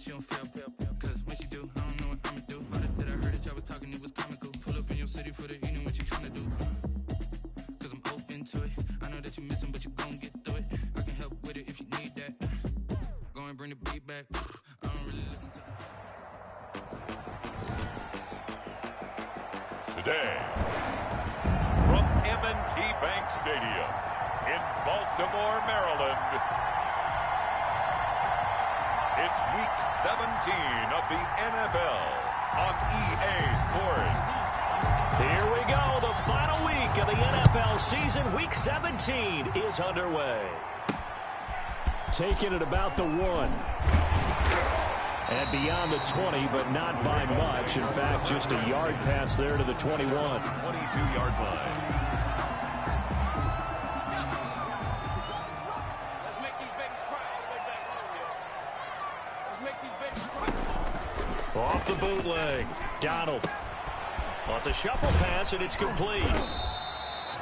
she don't feel. Cause when she do, I don't know what I'ma do. All that I heard that y'all was talking, it was comical. Pull up in your city for the evening, what you tryna do? Cause I'm open to it. I know that you missing, but you gon' get through it. I can help with it if you need that. Go and bring the beat back. I don't really listen to Today, from M&T Bank Stadium in Baltimore, Maryland, it's Week 17 of the NFL on EA Sports. Here we go. The final week of the NFL season. Week 17 is underway. Taking it about the 1. And beyond the 20, but not by much. In fact, just a yard pass there to the 21. 22-yard line. Let's make these babies cry all the way back home here. Let's make these babies cry. Off the bootleg. Donald. Well, it's a shuffle pass, and it's complete.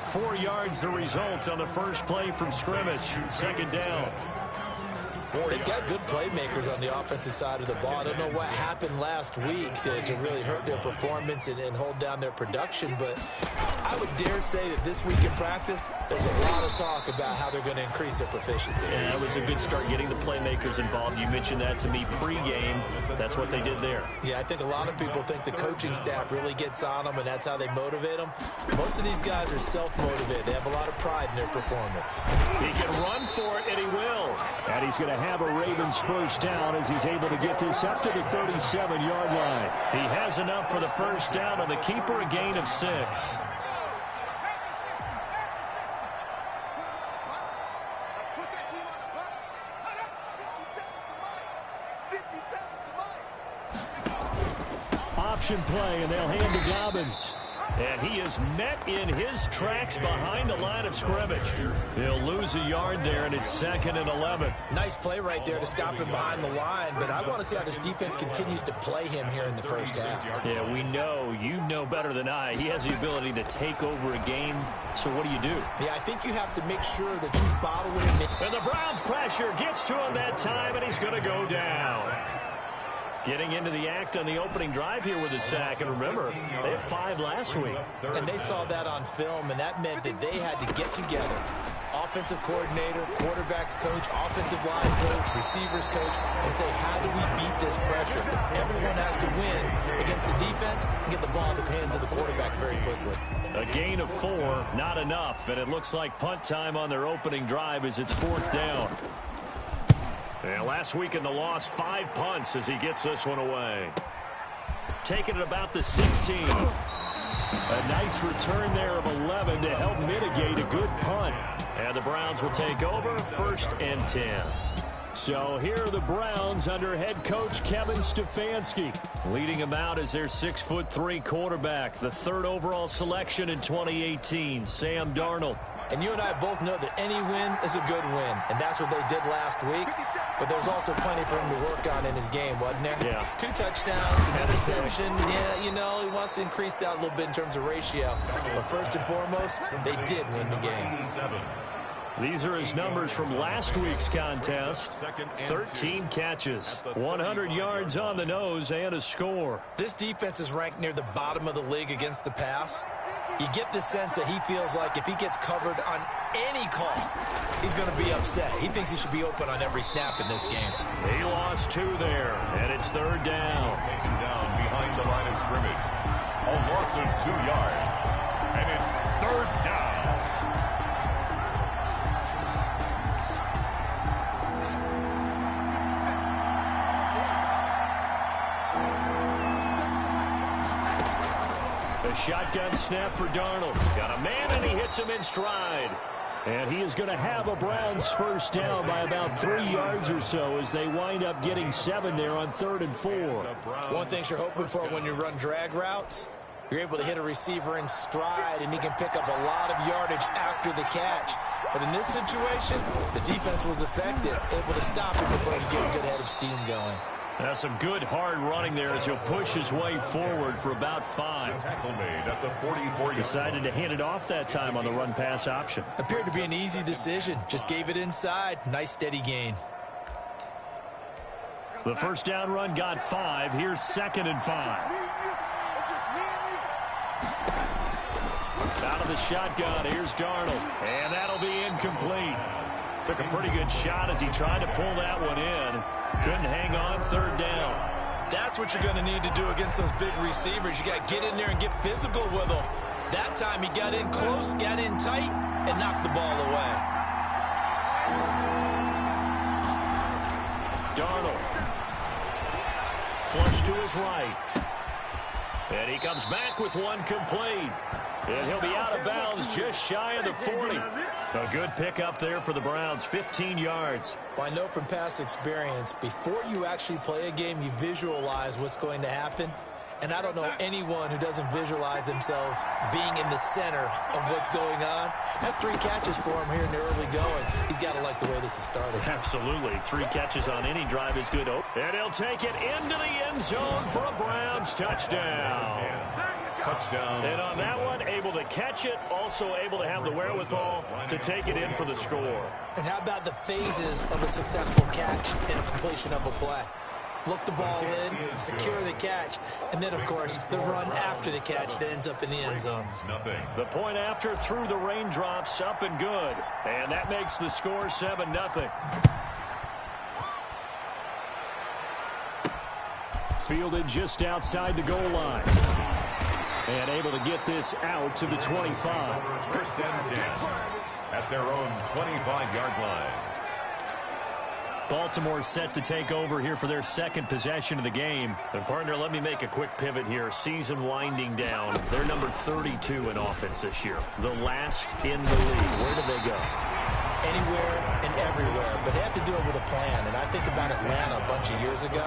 4 yards the result on the first play from scrimmage. Second down. They've got good playmakers on the offensive side of the ball. I don't know what happened last week to really hurt their performance and hold down their production, but I would dare say that this week in practice, there's a lot of talk about how they're going to increase their proficiency. Yeah, that was a good start getting the playmakers involved. You mentioned that to me pregame. That's what they did there. Yeah, I think a lot of people think the coaching staff really gets on them, and that's how they motivate them. Most of these guys are self-motivated. They have a lot of pride in their performance. He can run for it, and he will. And he's going to have a Ravens first down as he's able to get this up to the 37-yard line. He has enough for the first down, and the keeper a gain of 6. Option play, and they'll hand to Dobbins. And he is met in his tracks behind the line of scrimmage. He'll lose a yard there, and it's 2nd and 11. Nice play right there to stop him behind the line, but I want to see how this defense continues to play him here in the first half. Yeah, we know. You know better than I. He has the ability to take over a game, so what do you do? Yeah, I think you have to make sure that you bottle it. And the Browns' pressure gets to him that time, and he's going to go down. Getting into the act on the opening drive here with a sack. And remember, they had 5 last week. And they saw that on film, and that meant that they had to get together. Offensive coordinator, quarterback's coach, offensive line coach, receivers coach, and say, how do we beat this pressure? Because everyone has to win against the defense and get the ball in the hands of the quarterback very quickly. A gain of 4, not enough. And it looks like punt time on their opening drive as it's 4th down. And last week in the loss, 5 punts as he gets this one away. Taking it about the 16. A nice return there of 11 to help mitigate a good punt. And the Browns will take over 1st and 10. So here are the Browns under head coach Kevin Stefanski. Leading them out as their 6'3" quarterback. The 3rd overall selection in 2018, Sam Darnold. And you and I both know that any win is a good win. And that's what they did last week. But there's also plenty for him to work on in his game, wasn't there? Yeah. 2 touchdowns, an interception. Yeah, you know, he wants to increase that a little bit in terms of ratio. But first and foremost, they did win the game. These are his numbers from last week's contest. 13 catches, 100 yards on the nose, and a score. This defense is ranked near the bottom of the league against the pass. You get the sense that he feels like if he gets covered on any call, he's going to be upset. He thinks he should be open on every snap in this game. He lost 2 there, and it's 3rd down. Taken down behind the line of scrimmage. A loss of 2 yards. And it's 3rd down. A shotgun snap for Darnold. Got a man, and he hits him in stride. And he is going to have a Browns first down by about 3 yards or so as they wind up getting 7 there on 3rd and 4. One thing you're hoping for when you run drag routes, you're able to hit a receiver in stride, and he can pick up a lot of yardage after the catch. But in this situation, the defense was effective, able to stop him before he could get a good head of steam going. That's some good hard running there as he'll push his way forward for about 5. Tackle made at the 44. Decided to hand it off that time on the run-pass option. Appeared to be an easy decision. Just gave it inside. Nice steady gain. The first down run got 5. Here's 2nd and 5. Out of the shotgun, here's Darnold. And that'll be incomplete. Took a pretty good shot as he tried to pull that one in. Couldn't hang on, 3rd down. That's what you're going to need to do against those big receivers. You got to get in there and get physical with them. That time he got in close, got in tight, and knocked the ball away. Darnold. Flush to his right. And he comes back with one complete. And he'll be out of bounds just shy of the 40. A good pickup there for the Browns, 15 yards. Well, I know from past experience, before you actually play a game, you visualize what's going to happen. And I don't know anyone who doesn't visualize themselves being in the center of what's going on. That's 3 catches for him here in the early going. He's got to like the way this is started. Absolutely. 3 catches on any drive is good. And he'll take it into the end zone for a Browns touchdown. Touchdown. And on that one, able to catch it, also able to have the wherewithal to take it in for the score. And how about the phases of a successful catch and a completion of a play? Look the ball in, secure the catch, and then, of course, the run after the catch that ends up in the end zone. The point after through the raindrops, up and good. And that makes the score 7-0. Fielded just outside the goal line. And able to get this out to the 25. 1st and 10 at their own 25-yard line. Baltimore set to take over here for their 2nd possession of the game. And, partner, let me make a quick pivot here. Season winding down. They're number 32 in offense this year. The last in the league. Where do they go? Anywhere and everywhere, but they have to do it with a plan. And I think about Atlanta a bunch of years ago.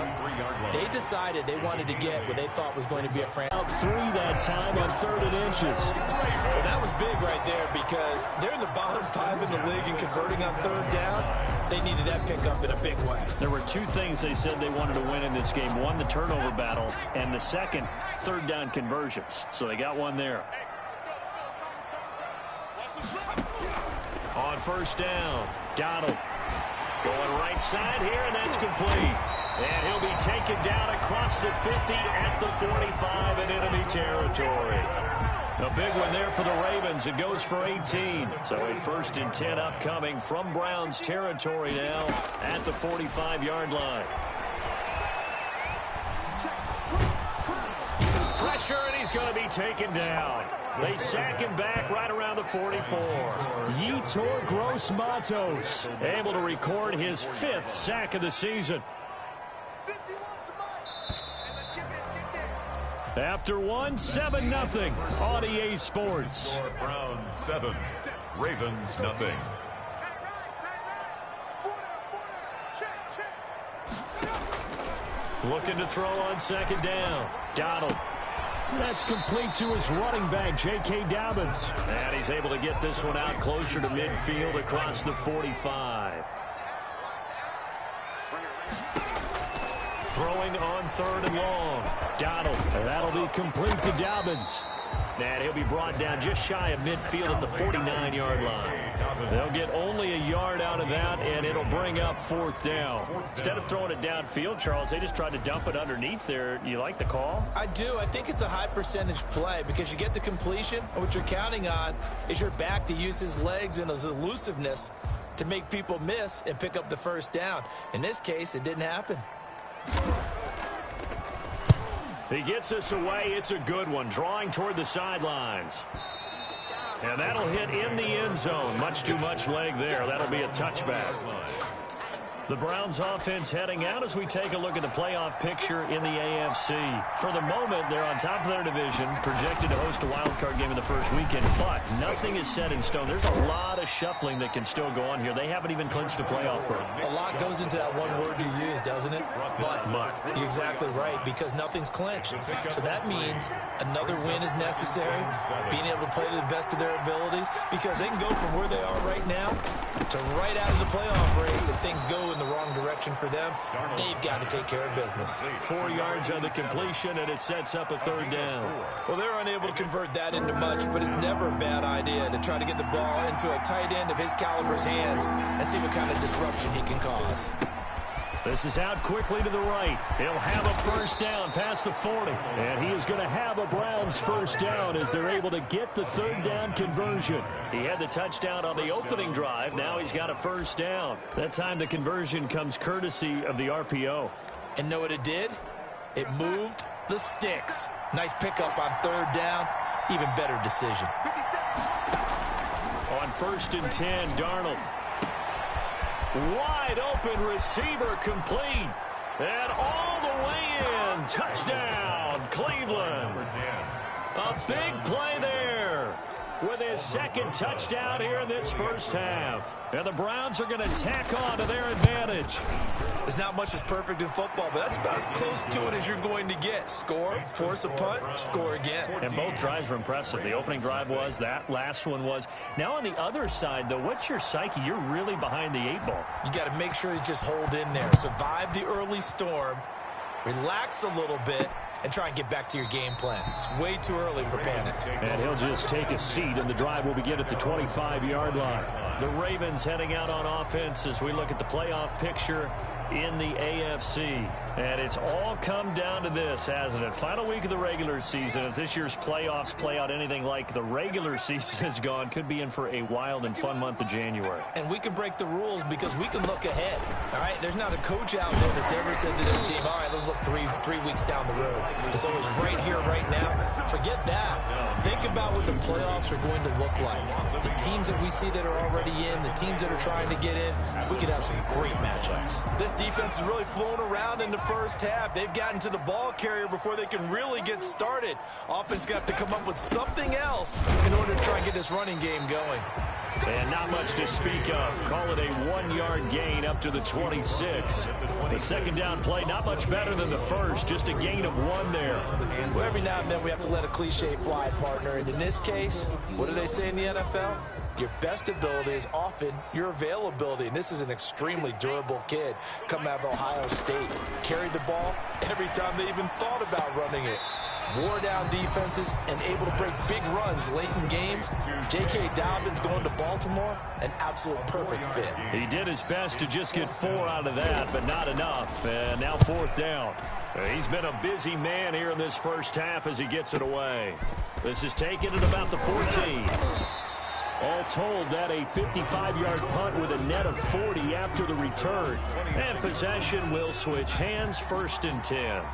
They decided they wanted to get what they thought was going to be a franchise. Out 3 that time on 3rd and inches. Well, that was big right there because they're in the bottom 5 in the league and converting on 3rd down. They needed that pickup in a big way. There were 2 things they said they wanted to win in this game. One, the turnover battle, and the second, 3rd down conversions. So they got one there. On 1st down, Donald going right side here, and that's complete. And he'll be taken down across the 50 at the 45 in enemy territory. A big one there for the Ravens. It goes for 18. So a 1st and 10 upcoming from Browns territory now at the 45-yard line. Pressure, and he's going to be taken down. They sack him back right around the 44. Yetur Gross-Matos able to record his 5th sack of the season. After one, 7-0 on EA Sports. Browns 7, Ravens nothing. Looking to throw on 2nd down. Donald. That's complete to his running back, J.K. Dobbins. And he's able to get this one out closer to midfield across the 45. Throwing on 3rd and long. Donald. And that'll be complete to Dobbins. And he'll be brought down just shy of midfield at the 49-yard line. They'll get only a yard out of that, and it'll bring up 4th down. Instead of throwing it downfield, Charles, they just tried to dump it underneath there. You like the call? I do. I think it's a high-percentage play because you get the completion, and what you're counting on is your back to use his legs and his elusiveness to make people miss and pick up the 1st down. In this case, it didn't happen. He gets us away. It's a good one. Drawing toward the sidelines. And that'll hit in the end zone. Much too much leg there. That'll be a touchback. The Browns offense heading out as we take a look at the playoff picture in the AFC. For the moment, they're on top of their division, projected to host a wild-card game in the first weekend, but nothing is set in stone. There's a lot of shuffling that can still go on here. They haven't even clinched a playoff berth. A lot goes into that one word you use, doesn't it? But. You're exactly right, because nothing's clinched. So that means another win is necessary, being able to play to the best of their abilities, because they can go from where they are right now to right out of the playoff race if things go in the wrong direction for them. They've got to take care of business. 4 yards on the completion, and it sets up a 3rd down. Well, they're unable to convert that into much, but it's never a bad idea to try to get the ball into a tight end of his caliber's hands and see what kind of disruption he can cause. This is out quickly to the right. He'll have a first down past the 40. And he is going to have a Browns first down as they're able to get the third down conversion. He had the touchdown on the opening drive. Now he's got a first down. That time the conversion comes courtesy of the RPO. And know what it did? It moved the sticks. Nice pickup on third down. Even better decision. On 1st and 10, Darnold. Wide open receiver complete. And all the way in. Touchdown, Cleveland. A big play there with his second touchdown here in this first half. And the Browns are going to tack on to their advantage. There's not much that's perfect in football, but that's about as close to it as you're going to get. Score, force a punt, score again. And both drives were impressive. The opening drive was, that last one was. Now on the other side, though, what's your psyche? You're really behind the 8 ball. You got to make sure you just hold in there. Survive the early storm. Relax a little bit. And try and get back to your game plan. It's way too early for panic. And he'll just take a seat, and the drive will begin at the 25-yard line. The Ravens heading out on offense as we look at the playoff picture in the AFC. And it's all come down to this, hasn't it? Final week of the regular season. As this year's playoffs play out anything like the regular season has gone, could be in for a wild and fun month of January. And we can break the rules because we can look ahead. All right, there's not a coach out there that's ever said to their team, all right, let's look three weeks down the road. It's always right here, right now. Forget that. Think about what the playoffs are going to look like. The teams that we see that are already in, the teams that are trying to get in, we could have some great matchups. This defense is really flown around in the first half. They've gotten to the ball carrier before they can really get started. Offense got to come up with something else in order to try and get this running game going. And not much to speak of. Call it a 1-yard gain up to the 26. The second down play, not much better than the first. Just a gain of 1 there. Well, every now and then we have to let a cliche fly, partner. And in this case, what do they say in the NFL? Your best ability is often your availability. And this is an extremely durable kid coming out of Ohio State. Carried the ball every time they even thought about running it. Wore down defenses and able to break big runs late in games. J.K. Dobbins going to Baltimore, an absolute perfect fit. He did his best to just get 4 out of that, but not enough. And now 4th down. He's been a busy man here in this first half as he gets it away. This is taken at about the 14. All told, that a 55-yard punt with a net of 40 after the return. And possession will switch hands, 1st and 10.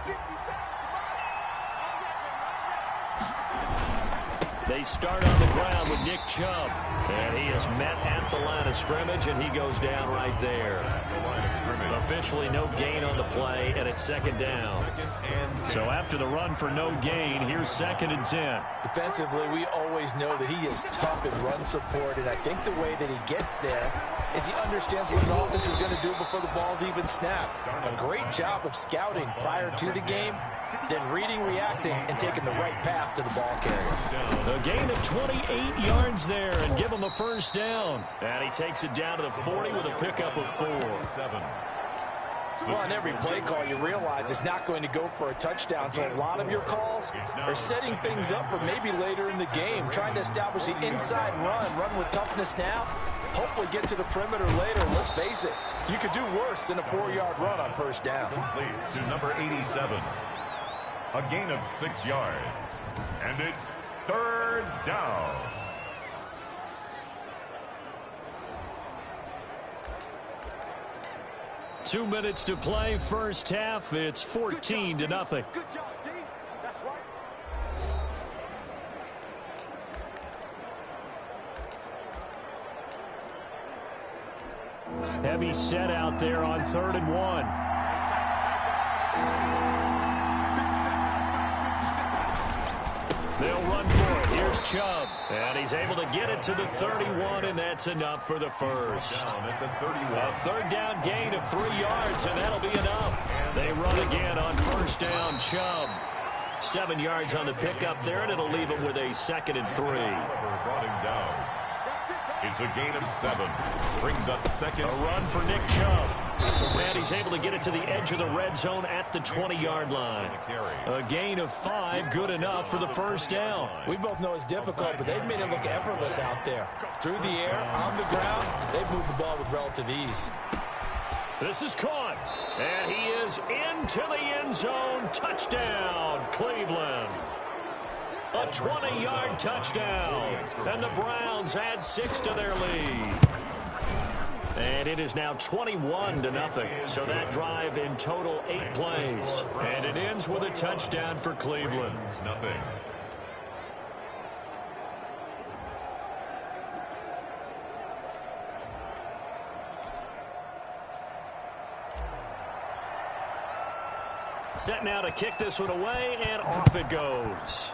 They start on the ground with Nick Chubb. And he is met at the line of scrimmage, and he goes down right there. Officially no gain on the play, and it's 2nd down. So after the run for no gain, here's 2nd and 10. Defensively, we always know that he is tough in run support, and I think the way that he gets there is he understands what an offense is going to do before the ball's even snapped. A great job of scouting prior to the game, then reading, reacting, and taking the right path to the ball carrier. A gain of 28 yards there, and give him a first down. And he takes it down to the 40 with a pickup of 4. Well, on every play call, you realize it's not going to go for a touchdown, so a lot of your calls are setting things up for maybe later in the game, trying to establish the inside run with toughness now, hopefully get to the perimeter later. Let's face it, you could do worse than a 4-yard run on first down. Complete to number 87. A gain of 6 yards. And it's 3rd down. Two minutes to play, first half. It's 14-0. Good job, D. That's right. Heavy set out there on 3rd and 1. They'll run for it. Here's Chubb. And he's able to get it to the 31, and that's enough for the first. A 3rd down gain of 3 yards, and that'll be enough. They run again on 1st down. Chubb. 7 yards on the pickup there, and it'll leave him with a 2nd and 3. Brought him down. It's a gain of 7. Brings up 2nd. A run for Nick Chubb. And he's able to get it to the edge of the red zone at the 20-yard line. A gain of 5, good enough for the first down. We both know it's difficult, but they've made it look effortless out there. Through the air, on the ground, they've moved the ball with relative ease. This is caught. And he is into the end zone. Touchdown, Cleveland. A 20-yard touchdown. And the Browns add 6 to their lead. And it is now 21-0. So that drive in total 8 plays. And it ends with a touchdown for Cleveland. Nothing. Set now to kick this one away, and off it goes.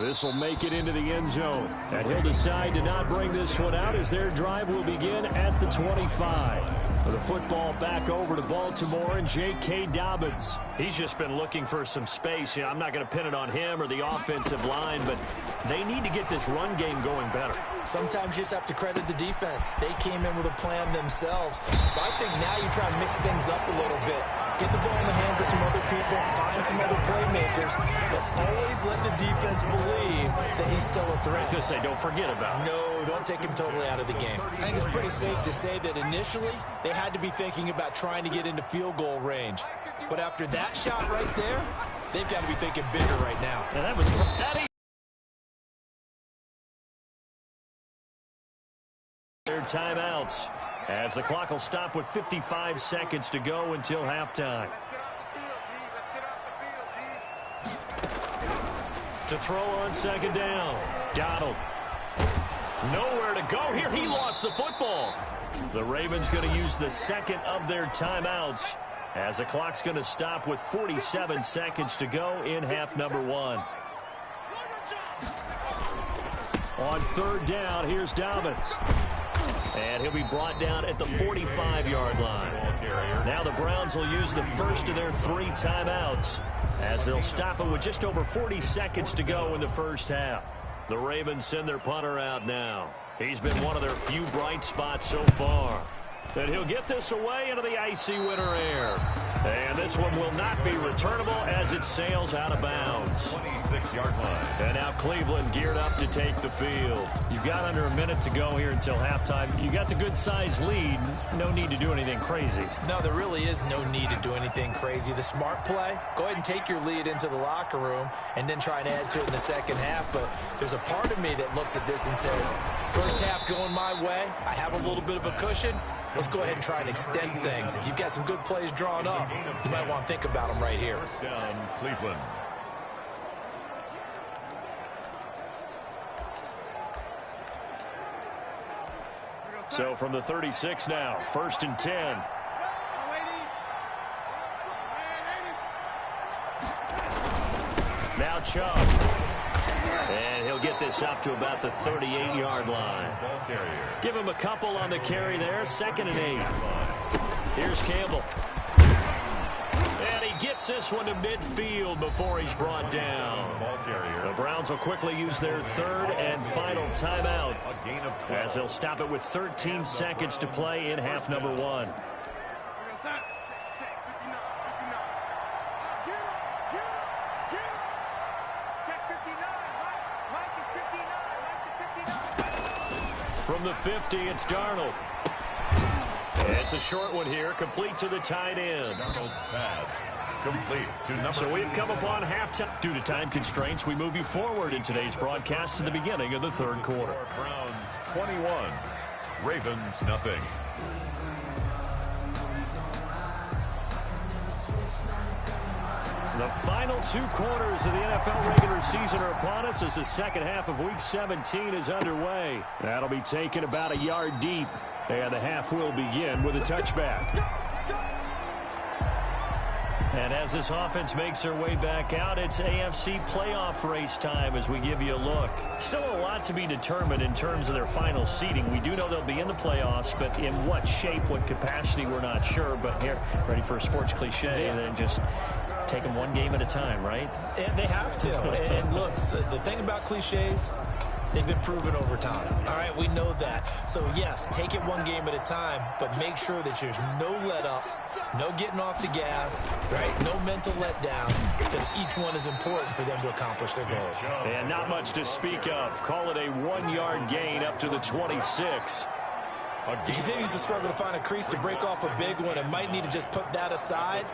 This will make it into the end zone. And he'll decide to not bring this one out as their drive will begin at the 25. The football back over to Baltimore and J.K. Dobbins. He's just been looking for some space. I'm not going to pin it on him or the offensive line, but they need to get this run game going better. Sometimes you just have to credit the defense. They came in with a plan themselves. So I think now you try to mix things up a little bit. Get the ball in the hands of some other people, find some other playmakers, but always let the defense believe that he's still a threat. I was going to say, don't forget about him. No, don't take him totally out of the game. I think it's pretty safe to say that initially they had to be thinking about trying to get into field goal range. But after that shot right there, they've got to be thinking bigger right now. And that was their timeouts, as the clock will stop with 55 seconds to go until halftime. To throw on second down, Donald. Nowhere to go here. He lost the football. The Ravens going to use the second of their timeouts, as the clock's going to stop with 47 seconds to go in half number 1. On third down, here's Dobbins. And he'll be brought down at the 45-yard line. Now the Browns will use the first of their 3 timeouts, as they'll stop it with just over 40 seconds to go in the first half. The Ravens send their punter out now. He's been one of their few bright spots so far. And he'll get this away into the icy winter air. And this one will not be returnable as it sails out of bounds. 26-yard line. And now Cleveland geared up to take the field. You've got under a minute to go here until halftime. You got the good-sized lead. No need to do anything crazy. No, there really is no need to do anything crazy. The smart play, go ahead and take your lead into the locker room and then try and add to it in the second half. But there's a part of me that looks at this and says, first half going my way, I have a little bit of a cushion. Let's go ahead and try and extend things. If you've got some good plays drawn up, you might want to think about them right here. First down, Cleveland. So from the 36 now, 1st and 10. Now Chubb. And he'll get this up to about the 38-yard line. Give him a couple on the carry there. 2nd and 8. Here's Campbell. And he gets this one to midfield before he's brought down. The Browns will quickly use their 3rd and final timeout, as they'll stop it with 13 seconds to play in half number 1. From the 50, it's Darnold. It's a short one here, complete to the tight end. Darnold's pass complete to number. So we've come upon halftime. Due to time constraints, we move you forward in today's broadcast to the beginning of the 3rd quarter. Browns 21, Ravens nothing. The final 2 quarters of the NFL regular season are upon us as the second half of Week 17 is underway. That'll be taken about a yard deep, and the half will begin with a touchback. And as this offense makes their way back out, it's AFC playoff race time as we give you a look. Still a lot to be determined in terms of their final seeding. We do know they'll be in the playoffs, but in what shape, what capacity, we're not sure. But here, ready for a sports cliche, and then just take them one game at a time, right? And they have to. And look, so the thing about cliches, they've been proven over time. All right, we know that. So, yes, take it one game at a time, but make sure that there's no let up, no getting off the gas, right? No mental letdown, because each one is important for them to accomplish their goals. And not much to speak of. Call it a 1-yard gain up to the 26. He continues to struggle to find a crease to break off a big one and might need to just put that aside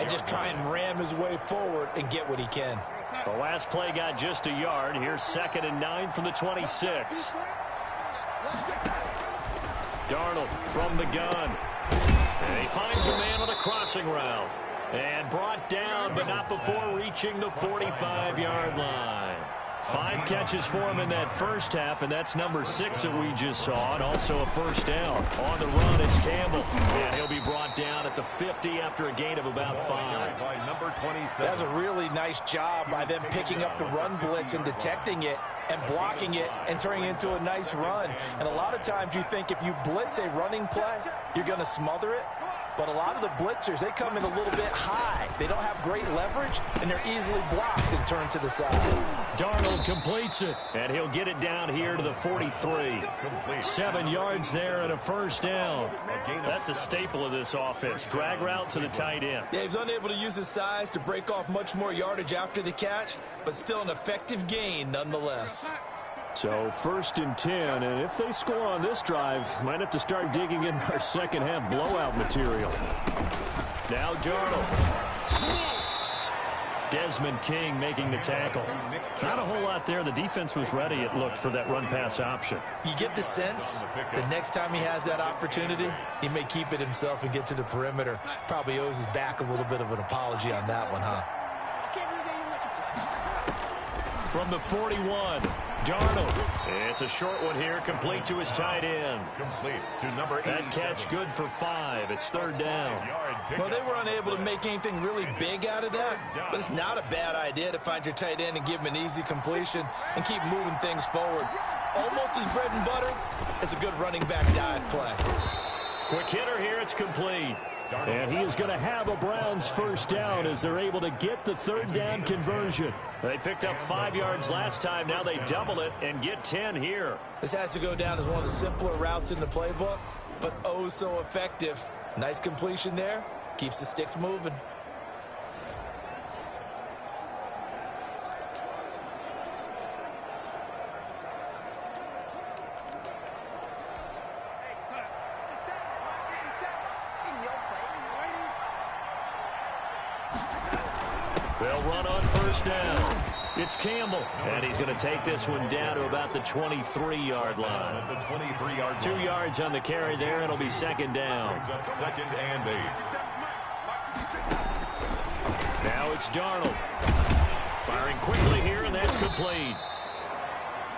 and just try and ram his way forward and get what he can. The last play got just a yard. Here's 2nd and 9 from the 26. Darnold from the gun. And he finds a man on a crossing route. And brought down, but not before reaching the 45-yard line. 5 catches for him in that first half, and that's number 6 that we just saw, and also a first down. On the run, it's Campbell, and he'll be brought down at the 50 after a gain of about 5. That's a really nice job by them picking up the run blitz and detecting it and blocking it and turning it into a nice run. And a lot of times you think if you blitz a running play, you're going to smother it. But a lot of the blitzers, they come in a little bit high. They don't have great leverage, and they're easily blocked and turned to the side. Darnold completes it, and he'll get it down here to the 43. 7 yards there and a first down. That's a staple of this offense. Drag route to the tight end. Yeah, he's unable to use his size to break off much more yardage after the catch, but still an effective gain nonetheless. So 1st and 10, and if they score on this drive, might have to start digging in our second half blowout material. Now Darnold. Desmond King making the tackle. Not a whole lot there. The defense was ready, it looked, for that run-pass option. You get the sense the next time he has that opportunity, he may keep it himself and get to the perimeter. Probably owes his back a little bit of an apology on that one, huh? From the 41, Darnold. It's a short one here, complete to his tight end. Complete to number 87. That catch good for 5. It's 3rd down. Well, they were unable to make anything really big out of that, but it's not a bad idea to find your tight end and give him an easy completion and keep moving things forward. Almost as bread and butter as a good running back dive play. Quick hitter here, it's complete. And he is going to have a Browns first down as they're able to get the 3rd down conversion. They picked up 5 yards last time. Now they double it and get 10 here. This has to go down as one of the simpler routes in the playbook, but oh so effective. Nice completion there. Keeps the sticks moving. They'll run on first down. It's Campbell, and he's going to take this one down to about the 23-yard line. 2 yards on the carry there. It'll be 2nd down. 2nd and 8. Now it's Darnold. Firing quickly here, and that's complete.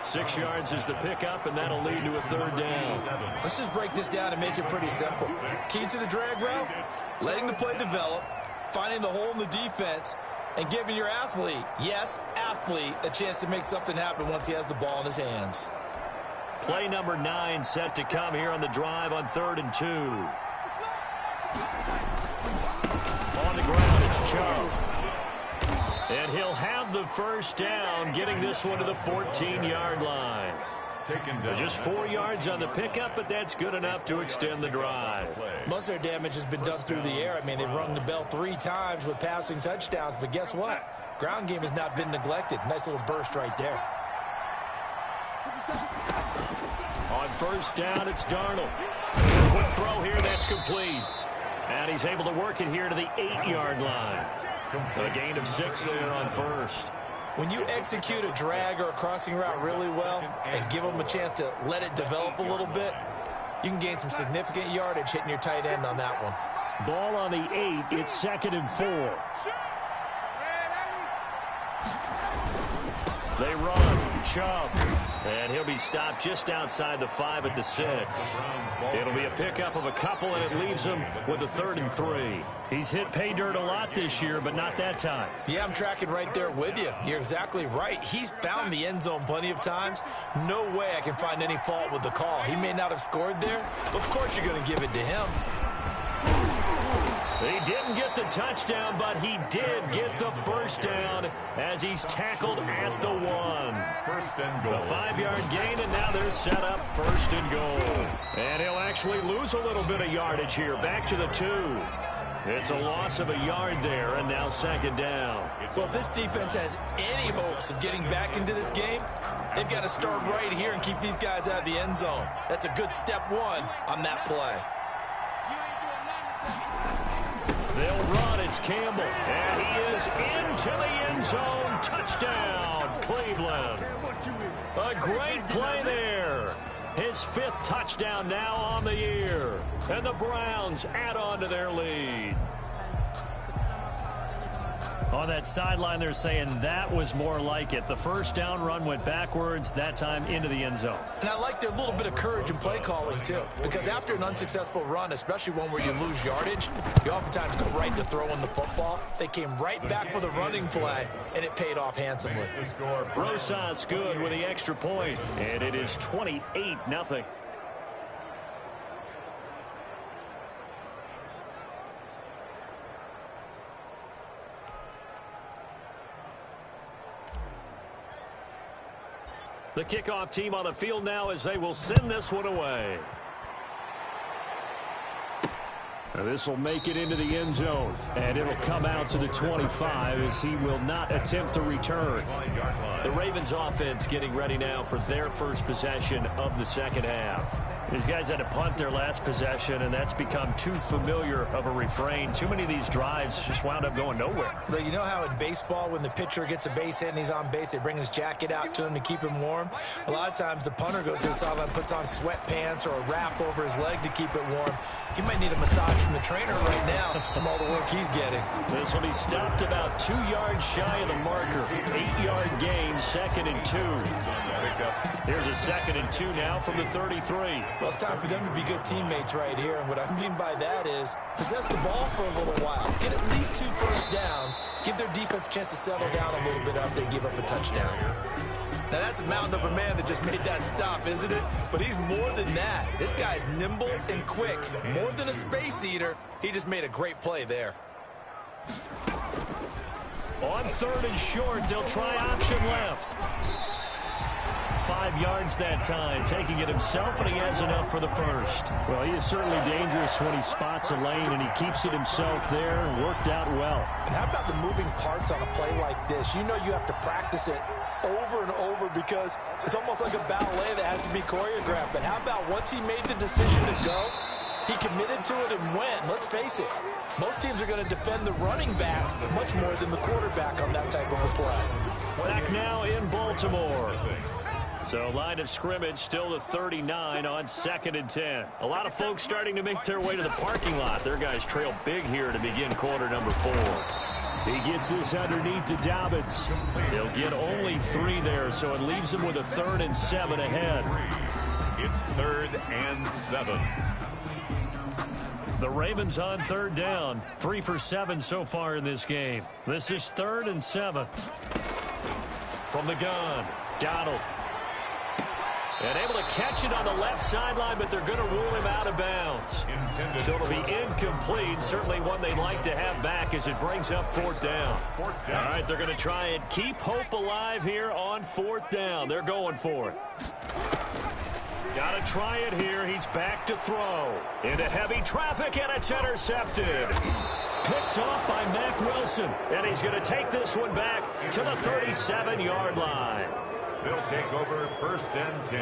6 yards is the pickup, and that'll lead to a 3rd down. Let's just break this down and make it pretty simple. Key to the drag route, letting the play develop, finding the hole in the defense, and giving your athlete, yes, athlete, a chance to make something happen once he has the ball in his hands. Play number 9 set to come here on the drive on 3rd and 2. On the ground, it's Chubb. And he'll have the first down, getting this one to the 14-yard line. Just 4 yards on the pickup, but that's good enough to extend the drive. Most of their damage has been done through the air. I mean, they've rung the bell 3 times with passing touchdowns, but guess what? Ground game has not been neglected. Nice little burst right there. On first down, it's Darnold. Quick throw here, that's complete. And he's able to work it here to the 8-yard line. A gain of 6 there on first. When you execute a drag or a crossing route really well and give them a chance to let it develop a little bit, you can gain some significant yardage hitting your tight end on that one. Ball on the 8. It's 2nd and 4. They run. Chubb. And he'll be stopped just outside the 5 at the 6. It'll be a pickup of a couple, and it leaves him with a 3rd and 3. He's hit pay dirt a lot this year, but not that time. Yeah, I'm tracking right there with you. You're exactly right. He's found the end zone plenty of times. No way I can find any fault with the call. He may not have scored there. Of course you're going to give it to him. He didn't get the touchdown, but he did get the first down as he's tackled at the 1. 1st and goal. A 5-yard gain, and now they're set up 1st and goal. And he'll actually lose a little bit of yardage here, back to the 2. It's a loss of a yard there, and now second down. Well, if this defense has any hopes of getting back into this game, they've got to start right here and keep these guys out of the end zone. That's a good step one on that play. They'll run. It's Campbell. And he is into the end zone. Touchdown, Cleveland. A great play there. His 5th touchdown now on the year. And the Browns add on to their lead. On that sideline, they're saying that was more like it. The first down run went backwards, that time into the end zone. And I like their little bit of courage in play calling, too. Because after an unsuccessful run, especially one where you lose yardage, you oftentimes go right to throwing the football. They came right back with a running play, and it paid off handsomely. Rosas good with the extra point, and it is 28-0. The kickoff team on the field now as they will send this one away. Now this will make it into the end zone, and it'll come out to the 25 as he will not attempt to return. The Ravens offense getting ready now for their first possession of the second half. These guys had to punt their last possession, and that's become too familiar of a refrain. Too many of these drives just wound up going nowhere. But you know how in baseball, when the pitcher gets a base hit and he's on base, they bring his jacket out to him to keep him warm? A lot of times the punter goes to the sideline, puts on sweatpants or a wrap over his leg to keep it warm. He might need a massage from the trainer right now from all the work he's getting. This will be stopped about 2 yards shy of the marker. 8-yard gain, 2nd and 2. Here's a 2nd and 2 now from the 33. Well, it's time for them to be good teammates right here. And what I mean by that is possess the ball for a little while. Get at least 2 first downs. Give their defense a chance to settle down a little bit after they give up a touchdown. Now, that's a mountain of a man that just made that stop, isn't it? But he's more than that. This guy's nimble and quick. More than a space eater, he just made a great play there. On 3rd and short, they'll try option left. 5 yards that time, taking it himself, and he has enough for the first. Well, he is certainly dangerous when he spots a lane, and he keeps it himself there and worked out well. And how about the moving parts on a play like this? You know you have to practice it over and over because it's almost like a ballet that has to be choreographed. But how about once he made the decision to go, he committed to it and went. Let's face it, most teams are going to defend the running back much more than the quarterback on that type of a play. Back now in Baltimore. So line of scrimmage still the 39 on 2nd and 10. A lot of folks starting to make their way to the parking lot. Their guys trail big here to begin quarter number 4. He gets this underneath to Dobbins. He'll get only 3 there, so it leaves him with a 3rd and 7 ahead. It's 3rd and 7. The Ravens on 3rd down. 3 for 7 so far in this game. This is 3rd and 7. From the gun, Donald. And able to catch it on the left sideline, but they're going to rule him out of bounds. So it'll be incomplete. Certainly one they'd like to have back as it brings up 4th down. All right, they're going to try and keep hope alive here on 4th down. They're going for it. Got to try it here. He's back to throw. Into heavy traffic, and it's intercepted. Picked off by Mack Wilson. And he's going to take this one back to the 37-yard line. They'll take over 1st and 10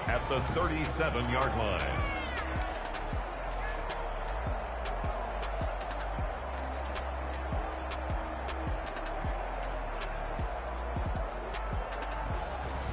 at the 37-yard line.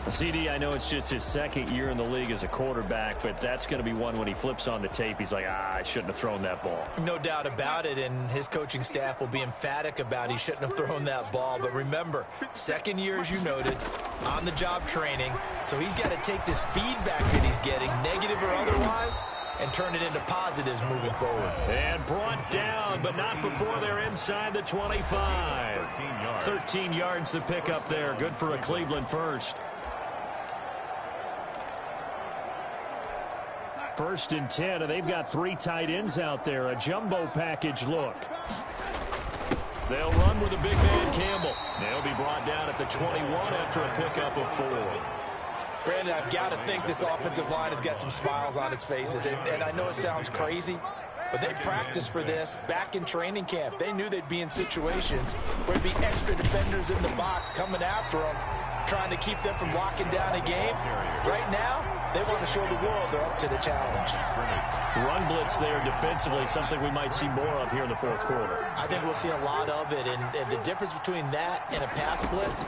CD, I know it's just his 2nd year in the league as a quarterback, but that's going to be one when he flips on the tape. He's like, I shouldn't have thrown that ball. No doubt about it, and his coaching staff will be emphatic about he shouldn't have thrown that ball. But remember, 2nd year, as you noted, on-the-job training, so he's got to take this feedback that he's getting, negative or otherwise, and turn it into positives moving forward. And brought down, but not before they're inside the 25. 13 yards to pick up there. Good for a Cleveland first. 1st and 10, and they've got 3 tight ends out there. A jumbo package look. They'll run with a big man, Campbell. They'll be brought down at the 21 after a pickup of 4. Brandon, I've got to think this offensive line has got some smiles on its faces. And I know it sounds crazy, But they practiced for this back in training camp. They knew they'd be in situations where there'd be extra defenders in the box coming after them, trying to keep them from locking down a game. Right now, they want to show the world they're up to the challenge. Run blitz there defensively, something we might see more of here in the fourth quarter. I think we'll see a lot of it, and the difference between that and a pass blitz,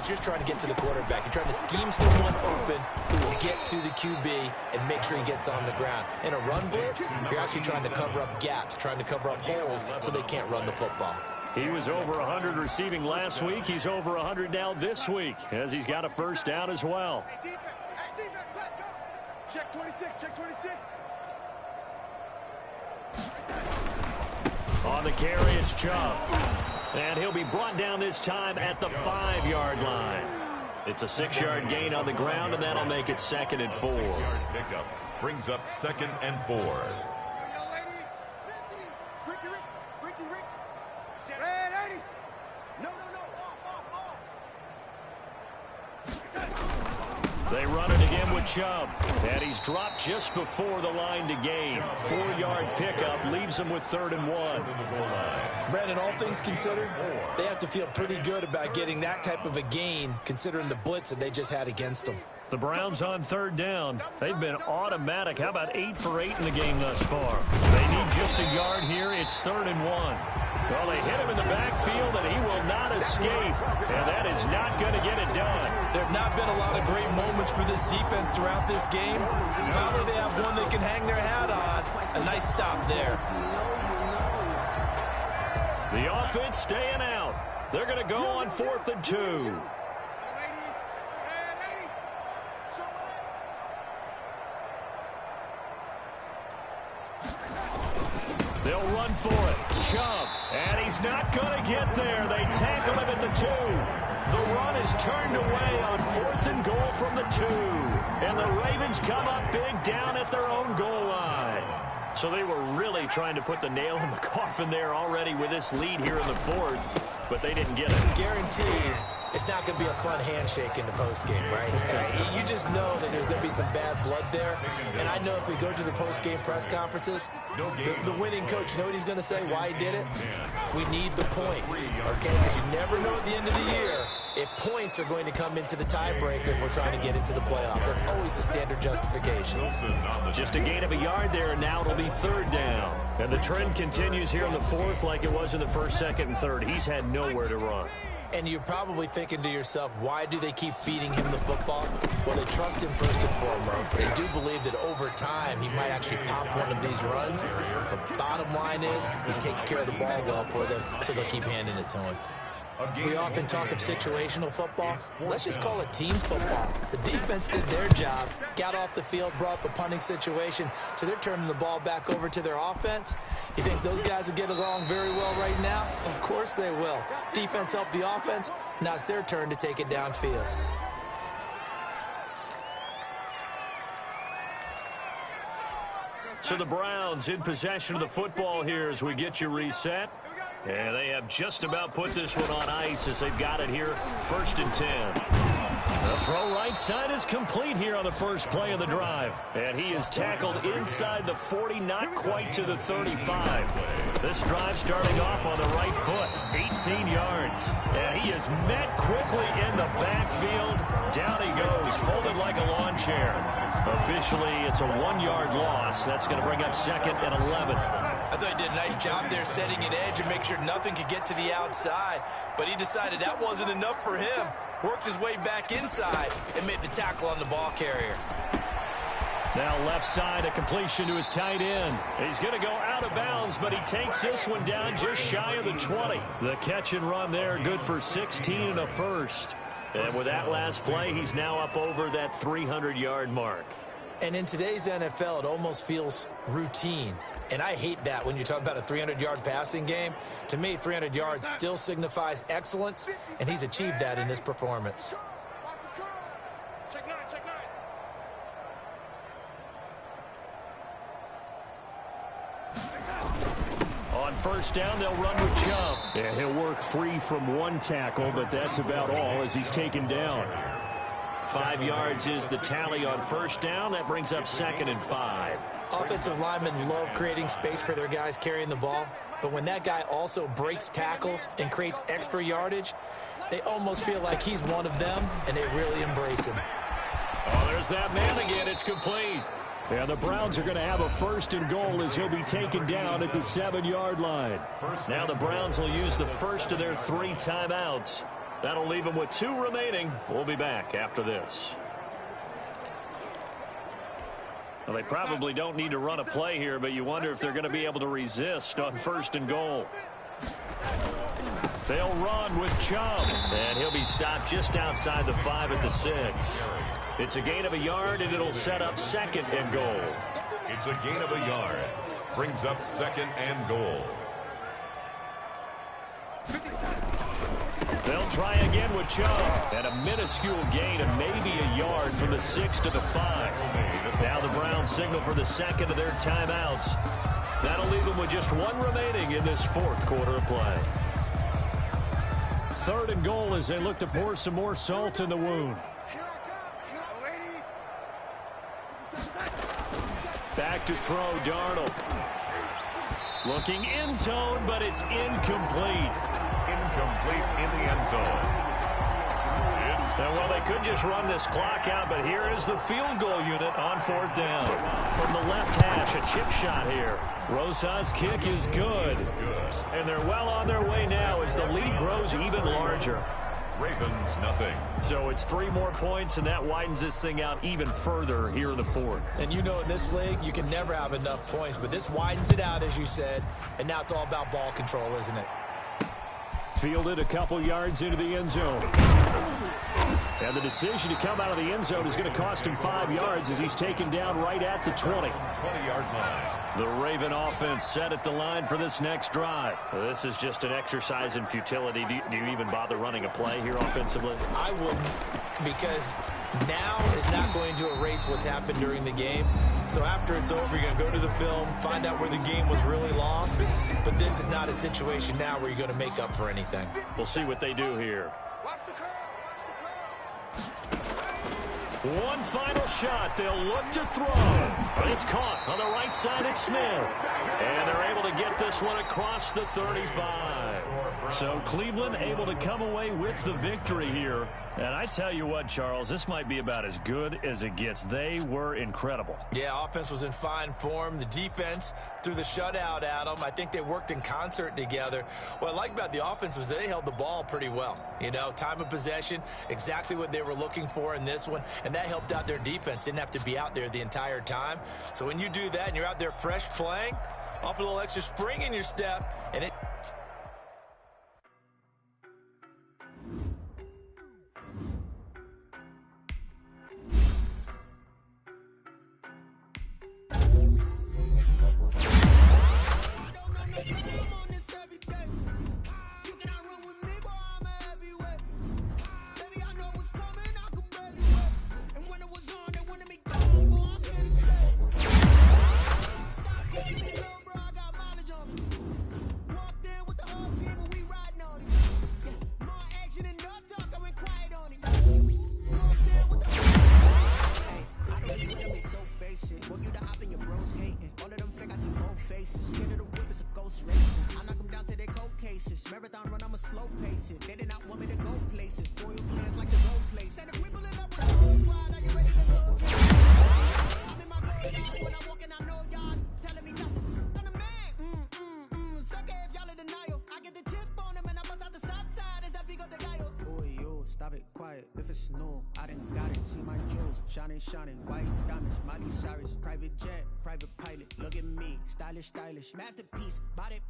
you're trying to get to the quarterback. You're trying to scheme someone open who will get to the QB and make sure he gets on the ground. In a run blitz, you're actually trying to cover up gaps, trying to cover up holes so they can't run the football. He was over 100 receiving last week. He's over 100 now this week, as he's got a first down as well. Hey, defense, let's go. Check 26, check 26. On the carry, it's Chubb. And he'll be brought down this time at the 5-yard line. It's a 6-yard gain on the ground, and that'll make it 2nd and 4. 6-yard pickup brings up 2nd and 4. They run it again with Chubb, and he's dropped just before the line to gain. 4-yard pickup leaves him with 3rd and 1. Brandon, all things considered, they have to feel pretty good about getting that type of a gain, considering the blitz that they just had against them. The Browns on 3rd down. They've been automatic. How about 8 for 8 in the game thus far? They need just a yard here. It's 3rd and 1. Well, they hit him in the backfield, and he will not escape. And that is not going to get it done. There have not been a lot of great moments for this defense throughout this game. Finally, they have one they can hang their hat on. A nice stop there. The offense staying out. They're going to go on 4th and 2. They'll run for it. Chubb. And he's not going to get there. They tackle him at the 2. The run is turned away on 4th and goal from the 2. And the Ravens come up big down at their own goal line. So they were really trying to put the nail in the coffin there already with this lead here in the 4th. But they didn't get it. Guaranteed it's not going to be a fun handshake in the postgame, right? You just know that there's going to be some bad blood there. And I know if we go to the postgame press conferences, the winning coach, you know what he's going to say, why he did it? We need the points, okay? Because you never know at the end of the year if points are going to come into the tiebreaker if we're trying to get into the playoffs. That's always the standard justification. Just a gain of a yard there, and now it'll be 3rd down. And the trend continues here in the 4th like it was in the 1st, 2nd, and 3rd. He's had nowhere to run. And you're probably thinking to yourself, why do they keep feeding him the football? Well, they trust him first and foremost. They do believe that over time he might actually pop one of these runs. The bottom line is he takes care of the ball well for them, so they'll keep handing it to him. We often talk of situational football. Let's just call it team football. The defense did their job, got off the field, brought the punting situation, so they're turning the ball back over to their offense. You think those guys will get along very well right now? Of course they will. Defense helped the offense. Now it's their turn to take it downfield. So the Browns in possession of the football here as we get you reset. And they have just about put this one on ice as they've got it here, 1st and 10. The throw right side is complete here on the first play of the drive. And he is tackled inside the 40, not quite to the 35. This drive starting off on the right foot, 18 yards. And he is met quickly in the backfield. Down he goes, folded like a lawn chair. Officially, it's a 1-yard loss. That's going to bring up 2nd and 11. I thought he did a nice job there setting an edge and make sure nothing could get to the outside. But he decided that wasn't enough for him. Worked his way back inside and made the tackle on the ball carrier. Now left side, a completion to his tight end. He's going to go out of bounds, but he takes this one down just shy of the 20. The catch and run there, good for 16 and a first. And with that last play, he's now up over that 300-yard mark. And in today's NFL, it almost feels routine. And I hate that when you talk about a 300-yard passing game. To me, 300 yards still signifies excellence, and he's achieved that in this performance. Check 9, check 9. On 1st down, they'll run with Chubb. And he'll work free from one tackle, but that's about all as he's taken down. 5 yards is the tally on 1st down. That brings up 2nd and 5. Offensive linemen love creating space for their guys carrying the ball, but when that guy also breaks tackles and creates extra yardage, they almost feel like he's one of them, and they really embrace him. Oh, there's that man again. It's complete. Yeah, the Browns are going to have a 1st and goal as he'll be taken down at the 7-yard line. Now the Browns will use the first of their 3 timeouts. That'll leave them with 2 remaining. We'll be back after this. Well, they probably don't need to run a play here, but you wonder if they're going to be able to resist on 1st and goal. They'll run with Chubb, and he'll be stopped just outside the 5 at the 6. It's a gain of a yard, and it'll set up 2nd and goal. It's a gain of a yard. Brings up 2nd and goal. They'll try again with Chubb, and a minuscule gain of maybe a yard from the 6 to the 5. Now the Browns signal for the 2nd of their timeouts. That'll leave them with just 1 remaining in this 4th quarter of play. 3rd and goal as they look to pour some more salt in the wound. Back to throw, Darnold. Looking end zone, but it's incomplete. Incomplete in the end zone. Well, they could just run this clock out, but here is the field goal unit on 4th down. From the left hash, a chip shot here. Rosa's kick is good. And they're well on their way now as the lead grows even larger. Ravens, nothing. So it's 3 more points, and that widens this thing out even further here in the 4th. And you know in this league, you can never have enough points, but this widens it out, as you said, and now it's all about ball control, isn't it? Fielded a couple yards into the end zone. And the decision to come out of the end zone is going to cost him 5 yards as he's taken down right at the 20. 20-yard line. The Raven offense set at the line for this next drive. Well, this is just an exercise in futility. Do you even bother running a play here offensively? I wouldn't, because now is not going to erase what's happened during the game. So after it's over, you're going to go to the film, find out where the game was really lost. But this is not a situation now where you're going to make up for anything. We'll see what they do here. One final shot. They'll look to throw. It's caught on the right side at Smith. And they're able to get this one across the 35. So Cleveland able to come away with the victory here. And I tell you what, Charles, this might be about as good as it gets. They were incredible. Yeah, offense was in fine form. The defense threw the shutout at them. I think they worked in concert together. What I like about the offense was they held the ball pretty well. You know, time of possession, exactly what they were looking for in this one. And that helped out their defense. Didn't have to be out there the entire time. So when you do that and you're out there fresh playing, off a little extra spring in your step, and it... Shining, white diamonds, Miley Cyrus, private jet, private pilot, look at me, stylish, masterpiece, body,